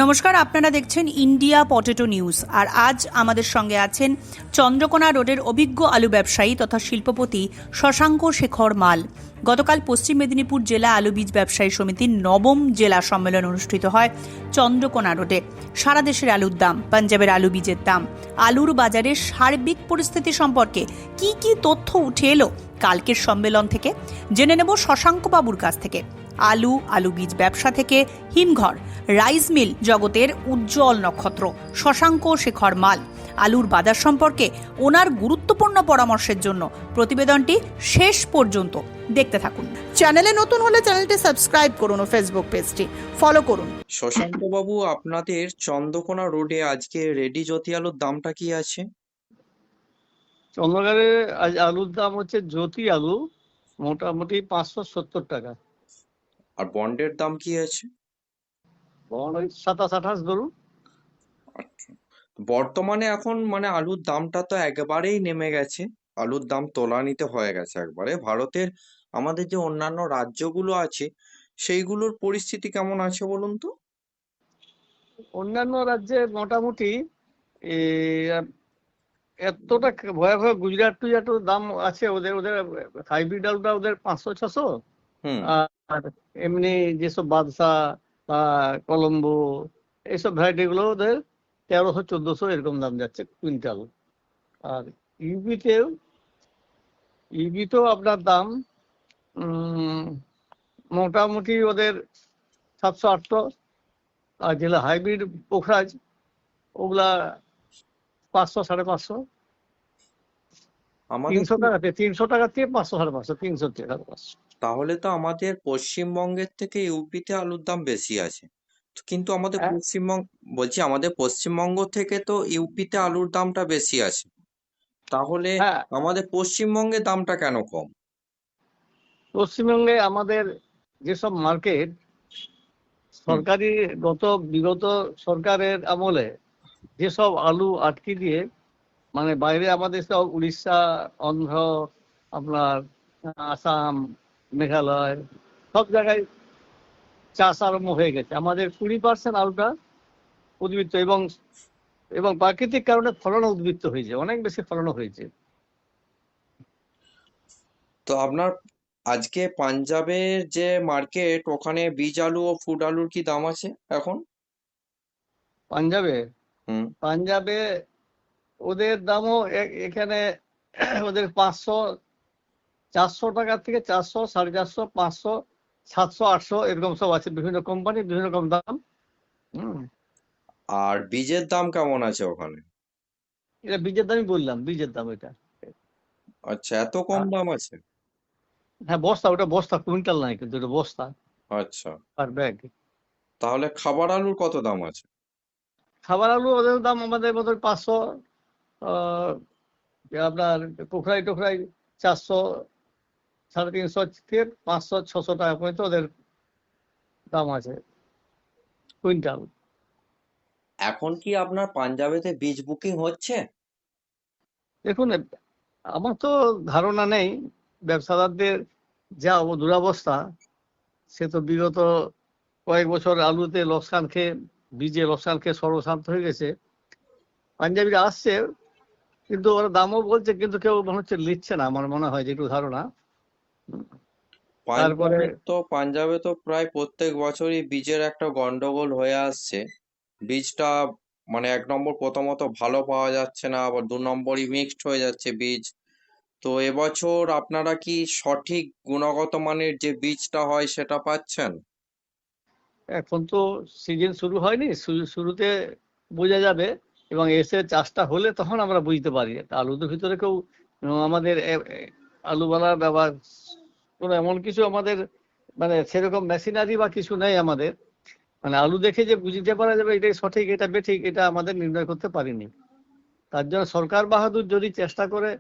নমস্কার, আপনারা দেখছেন ইন্ডিয়া পটেটো নিউজ। আর আজ আমাদের সঙ্গে আছেন চন্দ্রকোনা রোডের অভিজ্ঞ আলু ব্যবসায়ী তথা শিল্পপতি শশাঙ্ক শেখর মাল। গতকাল পশ্চিম মেদিনীপুর জেলা আলু বীজ ব্যবসায়ী সমিতির নবম জেলা সম্মেলন অনুষ্ঠিত হয় চন্দ্রকোনা রোডে। সারা দেশের আলুর দাম, পাঞ্জাবের আলু বীজের দাম, আলুর বাজারের সার্বিক পরিস্থিতি সম্পর্কে কি কি তথ্য উঠে এলো কালকের সম্মেলন থেকে জেনে নেব শশাঙ্ক বাবুর কাছ থেকে। আলু বীজ ব্যবসা থেকে হিমঘর, রাইস মিল জগতের উজ্জ্বল নক্ষত্র শশাঙ্ক শেখর মাল আলুর বাজার সম্পর্কে ওনার গুরুত্বপূর্ণ পরামর্শের জন্য প্রতিবেদনটি শেষ পর্যন্ত দেখতে থাকুন। চ্যানেলে নতুন হলে চ্যানেলটি সাবস্ক্রাইব করুন ও ফেসবুক পেজটি ফলো করুন। শশাঙ্ক বাবু, আপনাদের চন্দ্রকোনা রোডে আজকে রেডি জ্যোতি আলুর দামটা কি আছে? চন্দ্রগড়ে আজ আলুর দাম হচ্ছে জ্যোতি আলু মোটামুটি 570 টাকা। আর বন্ডের দাম কি আছে? বড় ওই 27-28 ধরুন। আচ্ছা, বর্তমানে এখন আলুর দামটা তো একেবারেই নেমে গেছে। আলুর দাম তোলানিতে হয়ে গেছে একবারে। ভারতের আমাদের যে অন্যান্য রাজ্যগুলো আছে সেইগুলোর পরিস্থিতি কেমন আছে বলুন তো? অন্যান্য রাজ্যে মোটামুটি এ, এতটা ভয়াবহ গুজরাট টুজরাটের দাম আছে। ওদের ওদের হাইব্রিড আলুটা ওদের 500-600। হুম। আর এমনি যেসব বাদশা বা কলম্বো এইসব ভ্যারাইটি গুলো ওদের 1300-1400 এরকম দাম যাচ্ছে কুইন্টাল। আর ইউপিতেও ইউপিতেও আপনার দাম মোটামুটি ওদের 700-800। আর যেগুলো হাইব্রিড পোখরাজ ওগুলা 500-550। আমাদের 300 টাকা থেকে 500-550, 300-500। তাহলে তো আমাদের পশ্চিমবঙ্গের থেকে ইউপিতে আলুর দাম বেশি আছে। কিন্তু আমাদের পশ্চিমবঙ্গ থেকে তো ইউপিতে আলুর দামটা বেশি আছে। তাহলে হ্যাঁ, আমাদের পশ্চিমবঙ্গে দামটা কেন কম? পশ্চিমবঙ্গে আমাদের যেসব মার্কেট হুম। সরকারি বিগত সরকারের আমলে যেসব আলু আটকে দিয়ে বাইরে আমাদের সব উড়িষ্যা, অন্ধ্র, আপনার আসাম, মেঘালয় সব জায়গায় চাষ আরম্ভ হয়ে গেছে। আমাদের 20% আলুটা উদ্বৃত্ত এবং এবং প্রাকৃতিক কারণে ফলন উদ্বৃত্ত হয়েছে, অনেক বেশি ফলন হয়েছে। তো আপনার আজকে পাঞ্জাবের যে মার্কেট, ওখানে বীজ আলু ও ফুড আলুর কি দাম আছে এখন? পাঞ্জাবে হুম। পাঞ্জাবে ওদের দামও এখানে ওদের 500, 400 টাকা থেকে 400, 450, 500, 700, 800 এরকম সব আছে। বিভিন্ন কোম্পানি বিভিন্ন রকম দাম। হম আর বীজের দাম কেমন আছে ওখানে? এটা বীজের দামই বললাম, বীজের দাম এটা। আচ্ছা, এত কম দাম আছে? হ্যাঁ, বস্তা, ওটা বস্তা, কুইন্টাল নাই, কিন্তু এটা বস্তা আচ্ছা, পার ব্যাগ। তাহলে খাবার আলুর কত দাম আছে? খাবার আলু ওদের দাম আমাদের মতো 500, আপনার কোখরাই টোখরাই 400, 350 থেকে 500-600 টাকা পর্যন্ত ওদের দাম আছে কুইন্টাল। এখন কি আপনার পাঞ্জাবেতে বীজ বুকিং হচ্ছে? দেখুন, আমার তো ধারণা নেই। ব্যবসাদারদের যা দুরবস্থা, সে তো বিগত কয়েক বছর আলুতে লোকসান খেয়ে, বীজে লোকসান খেয়ে সর্বশান্ত হয়ে গেছে। পাঞ্জাবিরা আসছে, কিন্তু ওরা দামও বলছে, কিন্তু কেউ মনে হচ্ছে নিচ্ছে না, আমার মনে হয় যেটুকু ধারণা। তারপরে পাঞ্জাবে তো প্রায় প্রত্যেক বছরই বীজের একটা গন্ডগোল হয়ে আসছে। বীজটা এক নম্বর প্রথমত ভালো পাওয়া যাচ্ছে না, আবার দু নম্বরই মিক্সড হয়ে যাচ্ছে বীজ। তো এবছর আপনারা কি সঠিক গুণগত মানের যে বীজটা হয় সেটা পাচ্ছেন? এখন তো সিজন শুরু হয়নি, শুরুতে বোঝা যাবে এবং এসে চাষটা হলে তখন আমরা বুঝতে পারি। আলুদের ভিতরে কেউ আমাদের আলুওয়ালা ব্যবহার কোনো এমন কিছু আমাদের সেরকম মেশিনারি বা কিছু নেই আমাদের। আলু দেখে যে বুঝতে পারা যাবে এটাই সঠিক, এটা বেঠিক, এটা আমাদের নির্ণয় করতে পারিনি। তার জন্য সরকার বাহাদুর যদি চেষ্টা করে,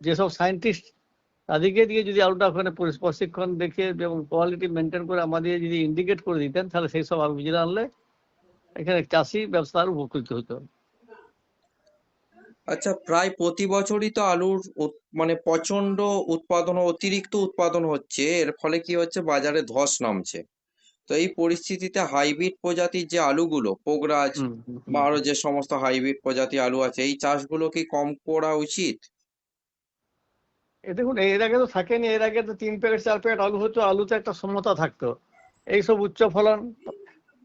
যেসব সায়েন্টিস্ট তাদেরকে দিয়ে যদি আলুটা ওখানে প্রশিক্ষণ দেখে এবং কোয়ালিটি মেনটেন করে আমাদের যদি ইন্ডিকেট করে দিতেন, তাহলে সেই সব আলু বীজ আনলে এখানে চাষি ব্যবসার উপকৃত হতো। আচ্ছা, প্রায় প্রতি বছরই তো আলুর প্রচন্ড অতিরিক্ত উৎপাদন হচ্ছে, এর ফলে কি হচ্ছে, বাজারে ধস নামছে। তো এই পরিস্থিতিতে হাইব্রিড প্রজাতির যে আলুগুলো, পোগরাজ হুম হুম বা হুম আরো হুম। যে সমস্ত হাইব্রিড প্রজাতি আলু আছে, এই চাষগুলো কি কম করা উচিত? দেখুন, এর আগে তো থাকেনি। এর আগে তো 3 প্যাকেট 4 প্যাকেট আলু হতো, আলুতে একটা সমতা থাকতো। এইসব উচ্চ ফলন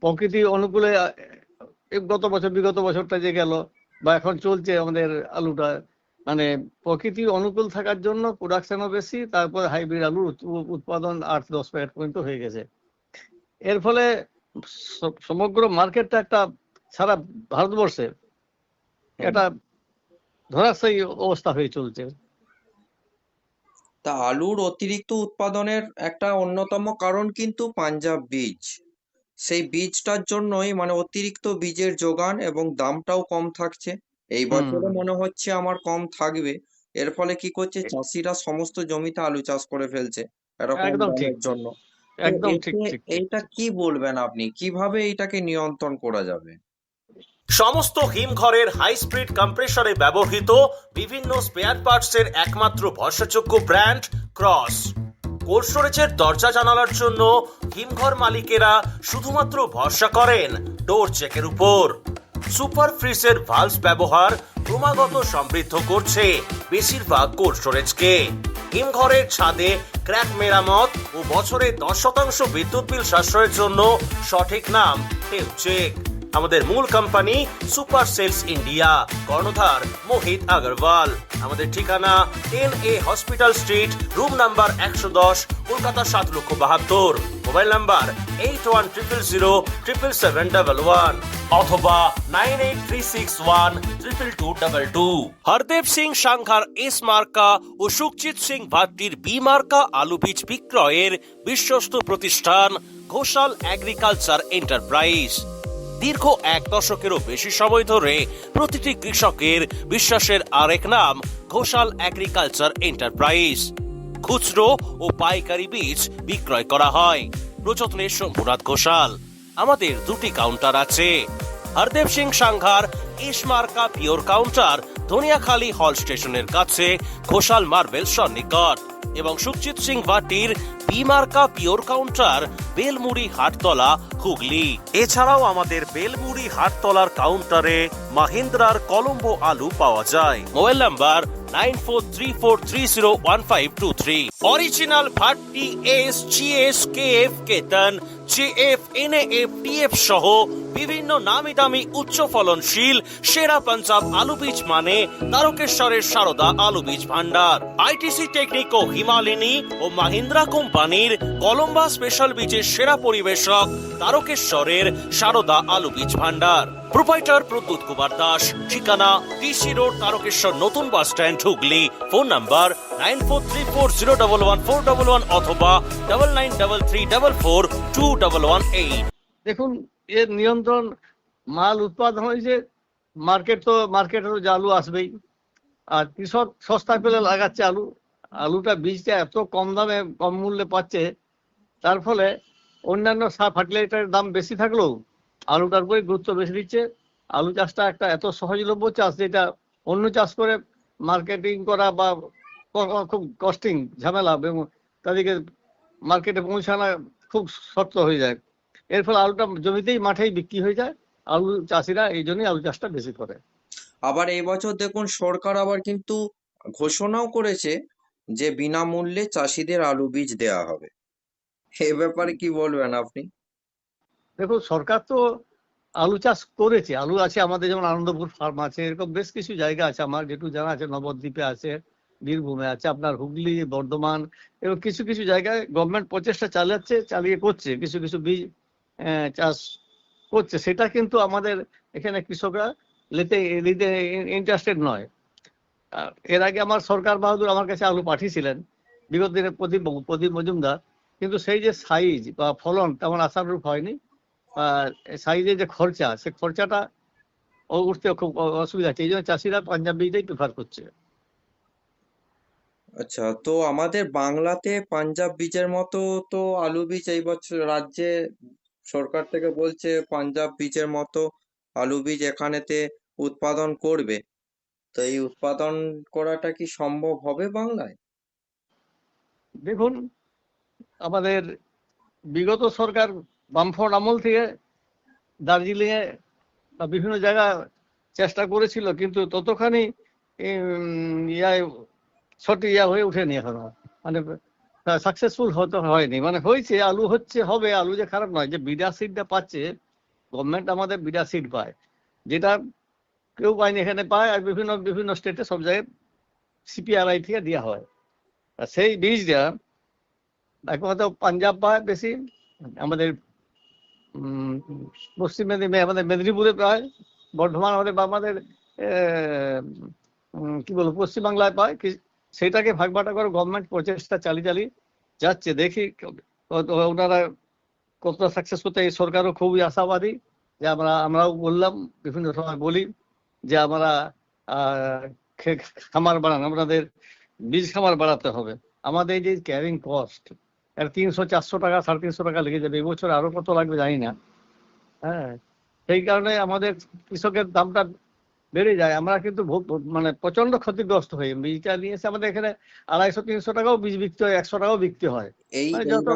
প্রকৃতি অনুকূলে গত বছর বিগত বছরটা যে গেল বা এখন চলছে আমাদের আলুটা, মানে প্রকৃতি অনুকূল থাকার জন্য প্রোডাকশনও বেশি, তারপর হাইব্রিড আলুর উৎপাদন 8-10 প্যাকেট পর্যন্ত হয়ে গেছে। এর ফলে সমগ্র মার্কেটটা একটা, সারা ভারতবর্ষে হুম। একটা ধরাশায়ী অবস্থা হয়ে চলছে। তা আলুর অতিরিক্ত উৎপাদনের একটা অন্যতম কারণ কিন্তু পাঞ্জাব বীজ। সেই বীজটার জন্যই মানে অতিরিক্ত বীজের যোগান এবং দামটাও কম থাকছে। এই হুম বছরও হুম। মনে হচ্ছে আমার কম থাকবে। এর ফলে কি করছে, চাষিরা সমস্ত জমিতে আলু চাষ করে ফেলছে একটা কম একদম ঠিক দামের ঠিক। জন্য। তো একদম ঠিক এতে ঠিক ঠিক এইটা ঠিক। কি বলবেন আপনি, কিভাবে এইটাকে নিয়ন্ত্রণ করা যাবে? সমস্ত হিমঘরের হাই স্পিড কম্প্রেসরে ব্যবহৃত বিভিন্ন স্পেয়ার পার্টসের একমাত্র ভরসাযোগ্য ব্র্যান্ড ক্রস। কোল্ড স্টোরেজের দরজা জানালার জন্য হিমঘর মালিকেরা শুধুমাত্র ভরসা করেন ডোর চেকের উপর। সুপার ফ্রিজের ভালভস ব্যবহার ক্রমাগত সমৃদ্ধ করছে বেশিরভাগ কোল্ড স্টোরেজকে। হিমঘরের ছাদে ক্র্যাক মেরামত ও বছরে 10% বিদ্যুৎ বিল সাশ্রয়ের জন্য সঠিক নাম টেমচেক। আমাদের মূল কোম্পানি সুপার সেলস ইন্ডিয়া, কর্ণধার মোহিত আগরওয়াল। আমাদের ঠিকানা 10A hospital street, room number 110, Kolkata 7,72,000। Mobile number 8100077711 অথবা 9836122222। হরদেব সিং সাংঘার এস মার্কা ও সুখজিৎ সিং ভাট্টির বি মার্কা আলু বীজ বিক্রয়ের বিশ্বস্ত প্রতিষ্ঠান ঘোষাল এগ্রিকালচার এন্টারপ্রাইজ। দীর্ঘ 1 দশকেরও বেশি সময় ধরে প্রতিটি কৃষকের বিশ্বাসের আরেক নাম ঘোষাল এগ্রিকালচার এন্টারপ্রাইজ। খুচরো ও পাইকারি বীজ বিক্রয় করা হয়। প্রযত্নে শম্ভুনাথ ঘোষাল। আমাদের 2টি কাউন্টার আছে। হরদেব সিং সাংঘার এস মার্কা পিওর কাউন্টার ধনিয়াখালী হল স্টেশনের কাছে ঘোষাল মার্বেল সন্নিকট, এবং সুখজিৎ সিং ভাটির বি মার্কা পিওর কাউন্টার বেলমুড়ি হাটতলা, হুগলি। এছাড়াও আমাদের বেলমুড়ি হাটতলার কাউন্টারে মাহিন্দ্রার কলম্বো আলু পাওয়া যায়। Mobile number 9434301523। Original Bhatti S, GS, KF, কেতন, জেএফ, এনএএফ, টিএফ সহ বিভিন্ন নামি দামি উচ্চ ফলনশীল সেরা পাঞ্জাব আলু বীজ মানে তারকেশ্বরের সারদা আলু বীজ ভান্ডার। আইটিসি টেকনিক ও হিমালিনী ও মাহিন্দ্রা কোম্পানির কলম্বা স্পেশাল বীজের সেরা পরিবেশক তারকেশ্বরের সারদা আলু বীজ ভান্ডার। প্রোপাইটার প্রদ্যুৎ কুমার দাস। ঠিকানা টিসি রোড, তারকেশ্বর নতুন bus stand, Hooghly. Phone number 9434011411 অথবা 9933442118। দেখুন, এর নিয়ন্ত্রণ, মাল উৎপাদন হয়েছে, মার্কেটেরও যে আলু আসবেই, আর কৃষক সস্তা পেলে লাগাচ্ছে আলু। আলুটা বীজটা এত কম দামে কম মূল্যে পাচ্ছে, তার ফলে অন্যান্য সার ফার্টিলাইজারের দাম বেশি থাকলেও আলুটার উপরে গুরুত্ব বেশি দিচ্ছে। আলু চাষটা একটা এত সহজলভ্য চাষ, যেটা অন্য চাষ করে মার্কেটিং করা বা খুব কস্টিং, ঝামেলা, এবং তাদেরকে মার্কেটে পৌঁছানো খুব শক্ত হয়ে যায়। এর ফলে আলুটা জমিতেই মাঠেই বিক্রি হয়ে যায়। আলু চাষিরা এই জন্যই আলু চাষটা বেশি করে। আবার এই বছর দেখুন, সরকার আবার কিন্তু ঘোষণাও করেছে যে বিনামূল্যে চাষিদের আলু বীজ দেয়া হবে। এ ব্যাপারে কি বলবেন আপনি? দেখুন, সরকার তো আলু চাষ করেছে। আলু আছে আমাদের, যেমন আনন্দপুর ফার্ম আছে, এরকম বেশ কিছু জায়গা আছে আমার যেটুকু জানা আছে। নবদ্বীপে আছে, বীরভূমে আছে, আপনার হুগলি, বর্ধমান, এবং কিছু কিছু জায়গায় গভর্নমেন্ট প্রচেষ্টা চালিয়ে করছে, কিছু কিছু বীজ চাষ করছে। সেটা কিন্তু আমাদের এখানে কৃষকরা নিতে ইন্টারেস্টেড নয়। এর আগে আমার সরকার বাহাদুর আমার কাছে আলু পাঠিয়েছিলেন, বিগত দিনে প্রদীপ মজুমদার, কিন্তু সেই যে সাইজ বা ফলন তেমন আশানুরূপ হয়নি। সাইজের যে খরচা, সে খরচাটা উঠতে খুব অসুবিধা হচ্ছে। এই জন্য চাষিরা পাঞ্জাব বীজটাই প্রেফার করছে। আচ্ছা, তো আমাদের বাংলাতে পাঞ্জাব বীজের মতো তো আলু বীজ এই বছর রাজ্যে সরকার থেকে বলছে পাঞ্জাব বীজের মতো আলু বীজ এখানেতে উৎপাদন করবে। তো এই উৎপাদন করাটা কি সম্ভব হবে বাংলায়? দেখুন, আমাদের বিগত সরকার বামফ্রন্ট আমল থেকে দার্জিলিং এ বা বিভিন্ন জায়গায় চেষ্টা করেছিল, কিন্তু ততখানি সঠিক হয়ে ওঠেনি এখনো, মানে সাকসেসফুল হতে হয়নি। মানে হয়েছে, আলু হচ্ছে, হবে, আলু যে খারাপ নয়। যে বিডা সিডটা পাচ্ছে গভর্নমেন্ট, আমাদের বিডা সিড পায়, যেটা কেউ পায়নি, এখানে পায়। আর বিভিন্ন বিভিন্ন স্টেটে সব জায়গায় সিপিআরআই থেকে দেওয়া হয়। আর সেই বীজটা একমাত্র পাঞ্জাব পায় বেশি, আমাদের পশ্চিম মেদিনীপুর, আমাদের মেদিনীপুরে প্রায়, বর্ধমান, আমাদের কি বলবো, পশ্চিমবাংলায় পায়। সেটাকে ভাগ করে গভর্নমেন্ট প্রচেষ্টা চালিয়ে যাচ্ছে। দেখি ওনারা কতটা সাকসেস করতে। এই সরকারও খুবই আশাবাদী, যে আমরাও বললাম, বিভিন্ন সময় বলি যে আমরা খামার বাড়ান, আমাদের বীজ খামার বাড়াতে হবে। আমাদের যে ক্যারিং কস্ট, 300-400 টাকা, 350 টাকা লেগে যাবে। এবছর আরো কত লাগবে জানি না। হ্যাঁ, সেই কারণে আমাদের কৃষকের দামটা বেড়ে যায়। আমরা কিন্তু মানে প্রচন্ড ক্ষতিগ্রস্ত হই। বীজটা নিয়ে এসে আমাদের এখানে 250-300 টাকাও বীজ বিক্রি হয়, 100 টাকাও বিক্রি হয়। মানে যত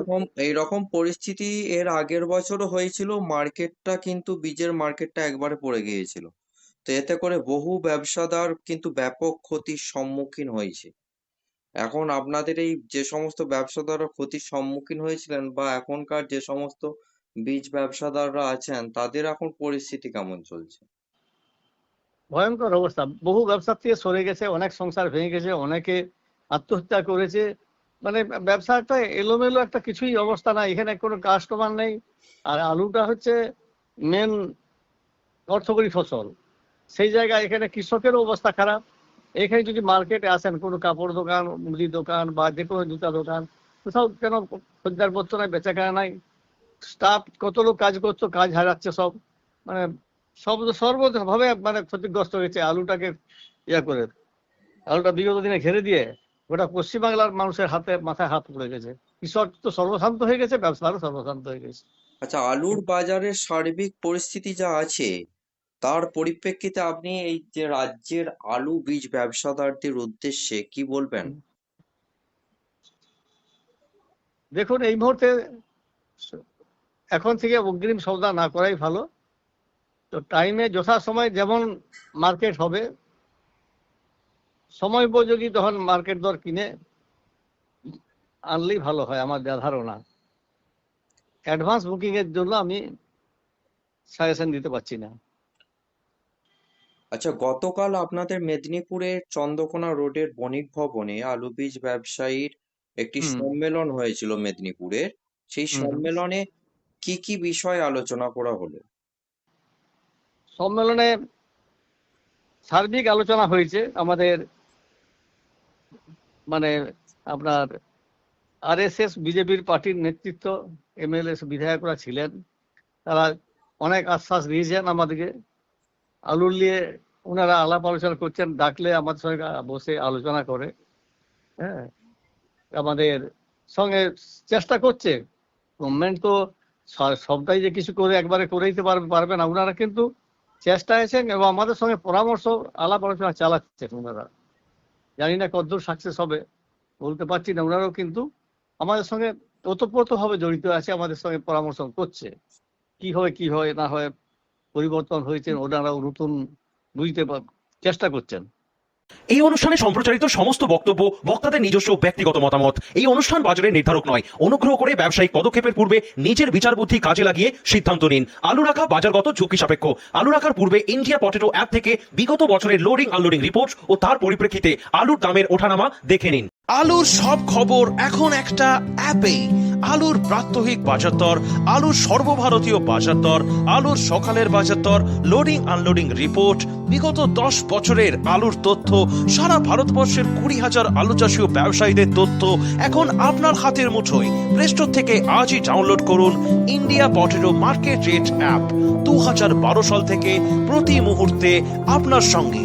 এইরকম পরিস্থিতি এর আগের বছরও হয়েছিল। মার্কেটটা কিন্তু, বীজের মার্কেটটা একবারে পড়ে গিয়েছিল। তো এতে করে বহু ব্যবসাদার কিন্তু ব্যাপক ক্ষতির সম্মুখীন হয়েছে। এখন আপনাদের এই যে সমস্ত ব্যবসাদাররা ক্ষতির সম্মুখীন হয়েছিলেন, বা এখনকার যে সমস্ত বীজ ব্যবসাদাররা আছেন, তাদের এখন পরিস্থিতি কেমন চলছে? ভয়ঙ্কর অবস্থা। বহু ব্যবসা থেকে সরে গেছে, অনেক সংসার ভেঙে গেছে, অনেকে আত্মহত্যা করেছে। মানে ব্যবসাটা এলোমেলো, একটা কিছুই অবস্থা নাই, এখানে কোনো কাস্টমার নেই। আর আলুটা হচ্ছে মেন অর্থকরী ফসল, সেই জায়গায় এখানে কৃষকেরও অবস্থা খারাপ। এখানে যদি মার্কেটে আসেন, কোনো কাপড় দোকান, মুদি দোকান, বা যে কোনো জুতা দোকান, কোথাও কেন খরিদ্দার পত্র নাই, বেচা কেনা নাই। স্টাফ কত লোক কাজ করতো, কাজ হারাচ্ছে সব। মানে সর্বভাবে মানে ক্ষতিগ্রস্ত হয়েছে আলুটাকে করে। আলুটা বিগত দিনে ঘিরে দিয়ে গোটা পশ্চিমবাংলার মানুষের মাথায় হাত পড়ে গেছে। কৃষক তো সর্বশান্ত হয়ে গেছে, ব্যবসাদারও সর্বশান্ত হয়ে গেছে। আচ্ছা, আলুর বাজারের সার্বিক পরিস্থিতি যা আছে, তার পরিপ্রেক্ষিতে আপনি এই যে রাজ্যের আলু বীজ ব্যবসাদারদের উদ্দেশ্যে কি বলবেন? দেখুন, এই মুহূর্তে এখন থেকে অগ্রিম সওদা না করাই ভালো। তো টাইমে যথাসময় যেমন মার্কেট হবে, সময় উপযোগী তখন মার্কেট দর কিনে আনলেই ভালো হয়, আমার যা ধারণা। অ্যাডভান্স বুকিং এর জন্য আমি সাজেশন দিতে পারছি না। আচ্ছা, গতকাল আপনাদের মেদিনীপুরের চন্দ্রকোনা রোডের বণিক ভবনে আলু বীজ ব্যবসায়ীর একটি সম্মেলন হয়েছিল মেদিনীপুরের। সেই সম্মেলনে কি কি বিষয় আলোচনা করা হলো? সম্মেলনে সার্বিক আলোচনা হয়েছে। আমাদের মানে আপনার আরএসএস বিজেপির পার্টির নেতৃত্ব, এমএলএ বিধায়করা ছিলেন। তারা অনেক আশ্বাস দিয়েছেন আমাদেরকে। আলু নিয়ে ওনারা আলাপ আলোচনা করছেন, ডাকলে আমাদের সঙ্গে বসে আলোচনা করে। হ্যাঁ, আমাদের সঙ্গে চেষ্টা করছে। গভর্নমেন্ট তো সবটাই যে কিছু করে একবারে করে দিতে পারবে না। ওনারা কিন্তু চেষ্টা আছেন এবং আমাদের সঙ্গে পরামর্শ, আলাপ আলোচনা চালাচ্ছেন ওনারা। জানি না কতদূর সাকসেস হবে, বলতে পারছি না। ওনারাও কিন্তু আমাদের সঙ্গে ওতপ্রোতভাবে জড়িত আছে, আমাদের সঙ্গে পরামর্শ করছে কি হয় না হয়। পরিবর্তন হয়েছে, ওনারাও নতুন বুঝতে চেষ্টা করছেন। এই অনুষ্ঠানে সম্প্রচারিত সমস্ত বক্তব্য বক্তাদের নিজস্ব ব্যক্তিগত মতামত। এই অনুষ্ঠান বাজারের নির্ধারক নয়। অনুগ্রহ করে ব্যবসায়িক পদক্ষেপের পূর্বে নিজের বিচার বুদ্ধি কাজে লাগিয়ে সিদ্ধান্ত নিন। আলু রাখা বাজারগত ঝুঁকি সাপেক্ষ। আলু রাখার পূর্বে ইন্ডিয়া পটেটো অ্যাপ থেকে বিগত বছরের লোডিং আনলোডিং রিপোর্ট ও তার পরিপ্রেক্ষিতে আলুর দামের ওঠানামা দেখে নিন। আলুর সব খবর এখন একটা অ্যাপে। আলুর প্রাত্যহিক বাজার দর, আলুর সর্বভারতীয় বাজার দর, আলুর সকালের বাজার দর, লোডিং আনলোডিং রিপোর্ট, বিগত 10 বছরের আলুর তথ্য, সারা ভারতবর্ষের 20,000 আলু চাষী ও ব্যবসায়ীদের তথ্য এখন আপনার হাতের মুঠোয়। প্লে স্টোর থেকে আজই ডাউনলোড করুন India potato market rate app. 2012 সাল থেকে প্রতি মুহূর্তে আপনার সঙ্গে।